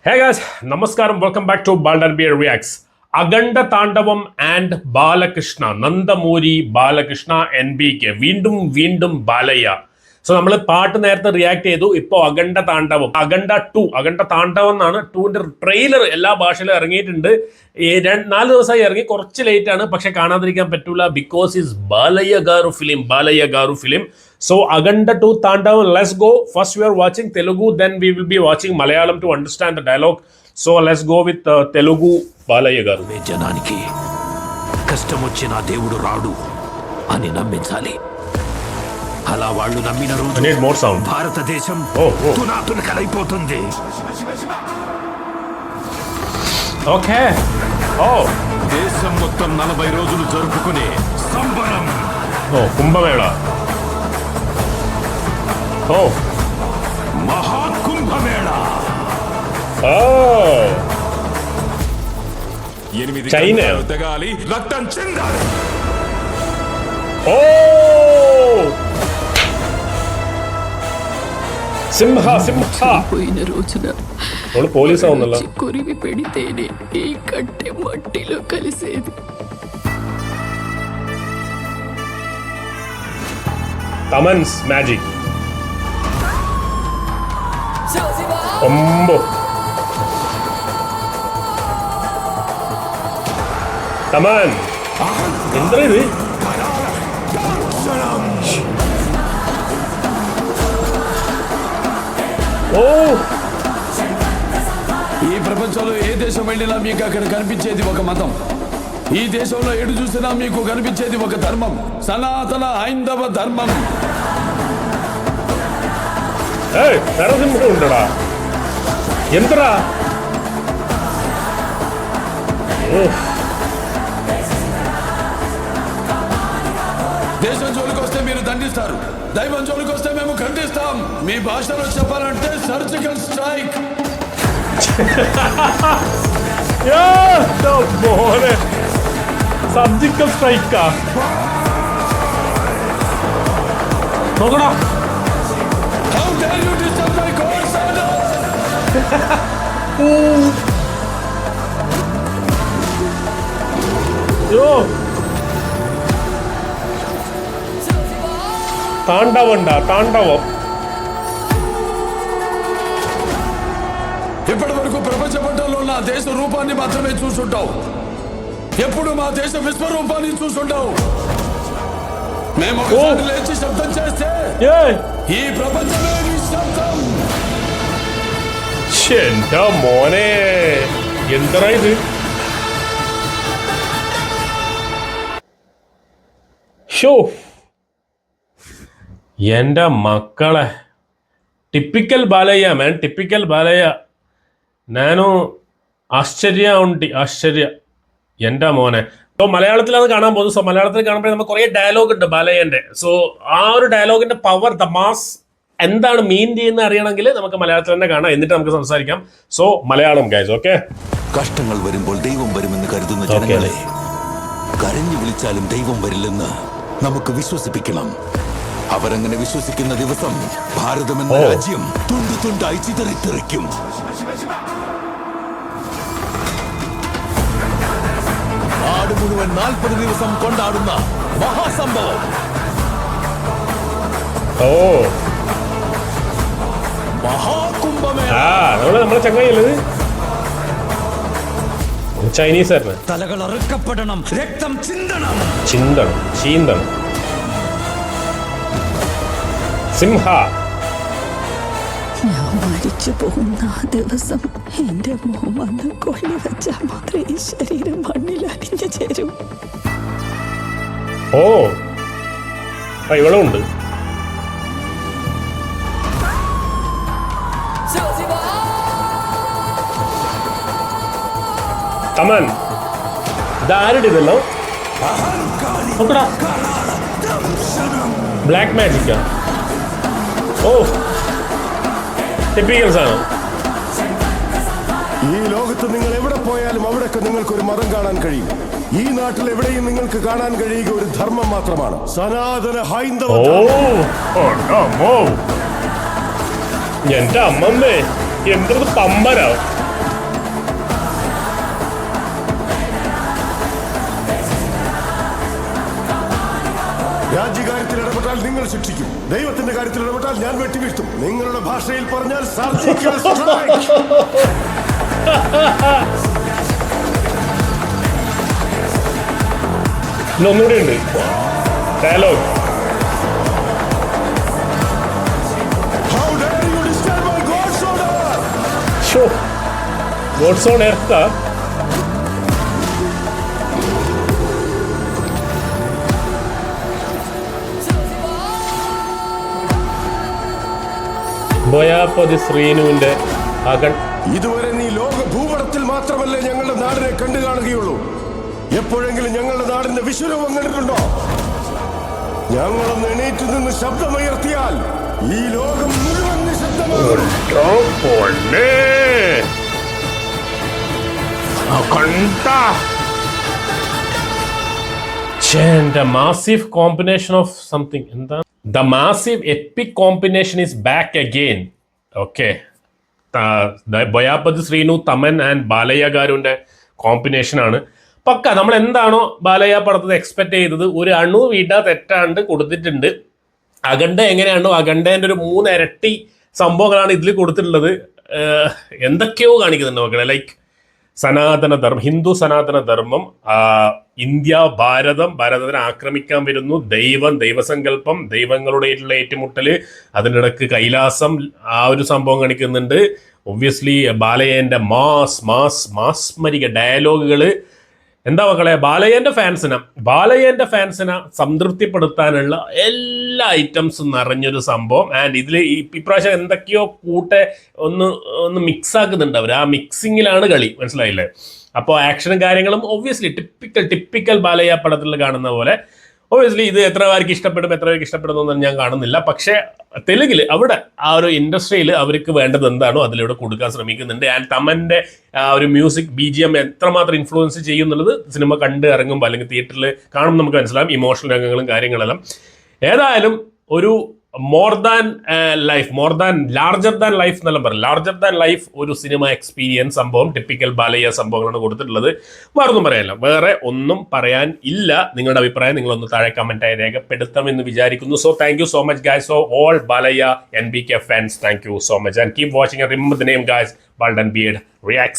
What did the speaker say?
Hey guys, Namaskaram, welcome back to Baldan Beer Reacts. Akhanda Thandavam and Balakrishna, Nandamuri Balakrishna NBK, വീണ്ടും വീണ്ടും Balayya. So നമ്മൾ പാട്ട് നേരത്തെ റിയാക്ട് ചെയ്തു. ഇപ്പോൾ അഖണ്ഡ താണ്ഡവം, അഖണ്ഡ താണ്ഡവം എന്നാണ് 2ന്റെ ട്രെയിലർ എല്ലാ ഭാഷയിലും ഇറങ്ങിയിട്ടുണ്ട്. 4 ദിവസമായി ഇറങ്ങി, കുറച്ച് ലേറ്റ് ആണ്, പക്ഷെ കാണാതിരിക്കാൻ പറ്റൂല. Because is Balayya Garu film. So Aganda 2 Tandavam, let's go. First we are watching Telugu, then we will be watching Malayalam to understand the dialogue. So let's go with Telugu Balayya garu. జనానికి కష్టం వచ్చినా దేవుడు రాడు అని నమ్మించాలి. అలా వాళ్ళు నమ్మిన రోజు భారతదేశం తునాతునకలైపోతుంది. ఓకే. దేశం మొత్తం 40 రోజులు జరుపుకునే సంబరం. కుంభమేళ. మహాకుంభమేళ. చైనా తెగాలి, రక్తం చెందాలి. సింహ పోయిన రోజున పోలీసా ఉందಲ್ಲ కొరివి పెడితేనే ఈ కట్టె మట్టిలో కలిసేది. తమన్స్ మ్యాజిక్. ഒമ്പോ തമാൻ എന്താ ഇത്? ఈ ప్రపంచంలో ఏ దేశం వెళ్ళినా మీకు అక్కడ కనిపించేది ఒక మతం. ఈ దేశంలో ఎటు చూసినా మీకు కనిపించేది ఒక ధర్మం, సనాతన హైందవ ధర్మం. నరసింహుడు ఉంటాడా? ఎంతరా? దేశం జోలికి వస్తే మీరు దండిస్తారు, దైవం జోలికి వస్తే మేము ఖండిస్తాం. మీ భాషలో చెప్పాలంటే సర్జికల్ స్ట్రైక్. സർജിക്കൽ സ്ട്രൈക്കാ? നോക്കടാ. How dare you disturb my course order? తాండవం. ఇప్పటి వరకు ప్రపంచ పట్టణంలో నా దేశ రూపాన్ని మాత్రమే చూసుంటావు. ఎప్పుడు మా దేశ విశ్వరూపాన్ని చూసుంటావు. మేము ఒకసారి లేచి శబ్దం చేస్తే ఈ ప్రపంచమే నిశ్శబ్దం. എന്റെ മോനെ, എന്താ ഇത്? എന്റെ മക്കളെ, typical Balayya man, typical Balayya. ನಾನು ആശ്ചര്യ എൻ്റെ മോനെ. സോ മലയാളത്തിലാണ് കാണാൻ പോകുന്നത്. സോ മലയാളത്തിൽ കാണുമ്പോൾ നമുക്ക് കുറേ ഡയലോഗ് ഉണ്ട് ബാലയ്യൻ്റെ. സോ ആ ഒരു ഡയലോഗിന്റെ പവർ, ദ മാസ് എന്താണ് മീൻ ചെയ്യുന്ന അറിയണമെങ്കിൽ നമുക്ക് മലയാളത്തിൽ തന്നെ കാണാം, എന്നിട്ട് നമുക്ക് സംസാരിക്കാം. So Malayalam guys, okay. കഷ്ടങ്ങൾ വരുമ്പോൾ ദൈവം വരുമെന്ന് കരുതുന്ന ജനങ്ങളെ കരഞ്ഞു വിളിച്ചാലും ദൈവം വരില്ലെന്ന് നമുക്ക് വിശ്വസിപ്പിക്കണം. അവരങ്ങനെ വിശ്വസിക്കുന്ന ദിവസം ഭാരതം എന്ന രാജ്യം തുണ്ടു തുണ്ടായി ചിതറിത്തെറിക്കും. നാട് മുഴുവൻ 40 ദിവസം കൊണ്ടാടുന്ന മഹാസംഭവം. മഹാകുംഭമേള. നമ്മളെ ചങ്ങായില്ലത് ചൈനീസ് തലകൾ അറുക്കപ്പെടണം, രക്തം ചിന്തണം. സിംഹ. ഞാൻ മരിച്ചു പോകുന്ന ആ ദിവസം എന്റെ മോൻ വന്ന് കൊള്ളി വെച്ചാൽ മാത്രമേ ഈ ശരീരം മണ്ണിൽ അടിഞ്ഞു ചേരും. ഇവളും ഉണ്ട്. തമൻ, ഇതാരുടെ ഇതല്ലോ? ബ്ലാക്ക് മാജിക്കാ? ടിപ്പിക്കൽ സാധനം. ഈ ലോകത്ത് നിങ്ങൾ എവിടെ പോയാലും അവിടൊക്കെ നിങ്ങൾക്കൊരു മതം കാണാൻ കഴിയും. ഈ നാട്ടിൽ എവിടെയും നിങ്ങൾക്ക് കാണാൻ കഴിയുക ഒരു ധർമ്മം മാത്രമാണ്, സനാതന ഹൈന്ദവ. എന്റെ അമ്മമ്മേ, എന്തൊരു പമ്പരാ. കാര്യത്തിൽ ഇടപെട്ടാൽ നിങ്ങൾ ശിക്ഷിക്കും, ദൈവത്തിന്റെ കാര്യത്തിൽ ഇടപെട്ടാൽ ഞാൻ വെട്ടിവീഴ്ത്തും. നിങ്ങളുടെ ഭാഷയിൽ പറഞ്ഞാൽ സർജിക്കൽ സ്ട്രൈക്ക്. ഒന്നുകൂടെ ഉണ്ട് dialogue. How dare you disturb my God's order? God's on earth. Boyapati ശ്രീനുവിന്റെ ഇതുവരെ നീ ലോക ഭൂപടത്തിൽ മാത്രമല്ലേ ഞങ്ങളുടെ നാടിനെ കണ്ടു കാണുകയുള്ളൂ. എപ്പോഴെങ്കിലും ഞങ്ങളുടെ നാടിന്റെ വിശ്വരൂപം കണ്ടിട്ടുണ്ടോ? ഞങ്ങളൊന്ന് എണീറ്റ് നിന്ന് ശബ്ദമുയർത്തിയാൽ ഈ ലോകം മുഴുവൻ നിശബ്ദമാകും. Massive combination of something. എന്താ? The massive epic combination is back again. Okay, Boyapati Sreenu, Thaman and Balayya ഗാരുവിന്റെ കോമ്പിനേഷൻ ആണ്. പക്ക നമ്മൾ എന്താണോ ബാലയ്യ പടത്തിൽ എക്സ്പെക്ട് ചെയ്തത് ഒരു അണു വീട്ട തെറ്റാണ്ട് കൊടുത്തിട്ടുണ്ട്. അഖണ്ഡ എങ്ങനെയാണോ അഖണ്ഡേന്റെ ഒരു 3 ഇരട്ടി സംഭവങ്ങളാണ് ഇതിൽ കൊടുത്തിട്ടുള്ളത്. എന്തൊക്കെയോ കാണിക്കുന്നുണ്ട് മക്കളെ. ലൈക്ക് സനാതനധർമ്മം, ഹിന്ദു സനാതനധർമ്മം, ഇന്ത്യ, ഭാരതത്തിനെ ആക്രമിക്കാൻ വരുന്നു, ദൈവസങ്കല്പം, ദൈവങ്ങളുടെയുള്ള ഏറ്റുമുട്ടല്, അതിനിടക്ക് കൈലാസം, ആ ഒരു സംഭവം കാണിക്കുന്നുണ്ട്. ഒബ്വിയസ്ലി ബാലയ്യന്റെ മാസ്മരിക ഡയലോഗുകള്. എന്താ മക്കളെ, ബാലയ്യന്റെ ഫാൻസിനെ സംതൃപ്തിപ്പെടുത്താനുള്ള എല്ലാ ഐറ്റംസും നിറഞ്ഞൊരു സംഭവം. ആൻഡ് ഇതിൽ ഇപ്രാവശ്യം എന്തൊക്കെയോ ഒന്ന് മിക്സ് ആക്കുന്നുണ്ട് അവർ. ആ മിക്സിങ്ങിലാണ് കളി, മനസ്സിലായില്ലേ? അപ്പോൾ ആക്ഷനും കാര്യങ്ങളും ഒബ്വിയസ്ലി ടിപ്പിക്കൽ ബാലയ്യ പടത്തിൽ കാണുന്ന പോലെ. ഒബ്വിയസ്ലി ഇത് എത്ര പേർക്ക് ഇഷ്ടപ്പെടുന്നൊന്നും ഞാൻ കാണുന്നില്ല. പക്ഷേ തെലുങ്കിൽ അവിടെ ആ ഒരു ഇൻഡസ്ട്രിയിൽ അവർക്ക് വേണ്ടത് എന്താണോ അതിലൂടെ കൊടുക്കാൻ ശ്രമിക്കുന്നുണ്ട്. ആൻഡ് തമന്റെ ആ ഒരു മ്യൂസിക് BGM എത്രമാത്രം ഇൻഫ്ലുവൻസ് ചെയ്യുന്നുള്ളത് സിനിമ കണ്ട് ഇറങ്ങുമ്പോൾ അല്ലെങ്കിൽ തിയേറ്ററിൽ കാണുമ്പോൾ നമുക്ക് മനസ്സിലാവും. ഇമോഷണൽ രംഗങ്ങളും കാര്യങ്ങളെല്ലാം. ഏതായാലും ഒരു ലാർജർ ദാൻ ലൈഫ് എന്നെല്ലാം പറയും. ലാർജർ ദാൻ ലൈഫ് ഒരു സിനിമ എക്സ്പീരിയൻസ് സംഭവം, ടിപ്പിക്കൽ ബാലയ്യ സംഭവങ്ങളാണ് കൊടുത്തിട്ടുള്ളത്. വേറൊന്നും പറയാനില്ല, വേറെ ഒന്നും പറയാൻ ഇല്ല. നിങ്ങളുടെ അഭിപ്രായം നിങ്ങളൊന്ന് താഴെ കമന്റായി രേഖപ്പെടുത്താമെന്ന് വിചാരിക്കുന്നു. So thank you so much guys. So all Balayya NBK fans, thank you so much and keep watching and remember the name guys, Bald and Beard Reacts.